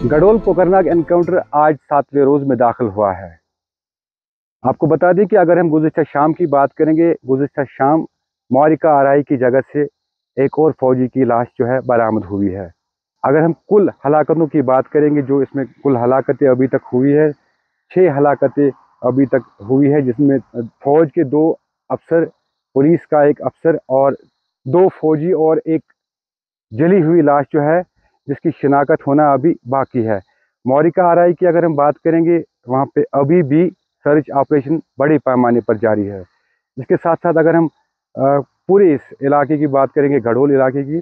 Gadol Kokernag encounter आज 7वें रोज में दाखिल हुआ है। आपको बता दें कि अगर हम गुज़िश्ता शाम की बात करेंगे, गुज़िश्ता शाम मौरिका आराई की जगह से एक और फौजी की लाश जो है बरामद हुई है। अगर हम कुल हलाकतों की बात करेंगे, जो इसमें कुल हलाकतें अभी तक हुई है, 6 हलाकतें अभी तक हुई है, जिसमें फौज के 2 अफसर, पुलिस का 1 अफसर और 2 फौजी और एक जली हुई लाश जो है, जिसकी शिनाख्त होना अभी बाकी है। मौरिका आराई की अगर हम बात करेंगे, वहाँ पे अभी भी सर्च ऑपरेशन बड़े पैमाने पर जारी है। इसके साथ साथ अगर हम पूरे इस इलाके की बात करेंगे, गडोल इलाके की,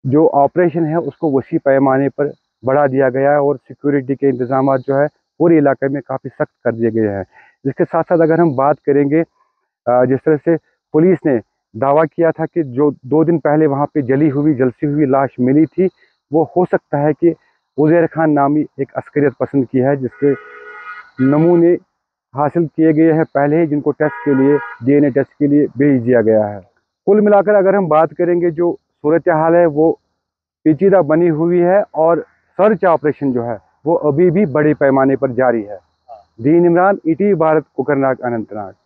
जो ऑपरेशन है उसको वसी पैमाने पर बढ़ा दिया गया है और सिक्योरिटी के इंतजाम जो है पूरे इलाके में काफ़ी सख्त कर दिए गए हैं। इसके साथ साथ अगर हम बात करेंगे, जिस तरह से पुलिस ने दावा किया था कि जो 2 दिन पहले वहाँ पे जलती हुई लाश मिली थी, वो हो सकता है कि उज़ैर खान नामी एक अस्करियत पसंद की है, जिसके नमूने हासिल किए गए हैं पहले ही, जिनको टेस्ट के लिए, डीएनए टेस्ट के लिए भेज दिया गया है। कुल मिलाकर अगर हम बात करेंगे, जो सूरत हाल है वो पेचीदा बनी हुई है और सर्च ऑपरेशन जो है वो अभी भी बड़े पैमाने पर जारी है। दीन इमरान, ईटीवी भारत, कोकरनाग, अनंतनाग।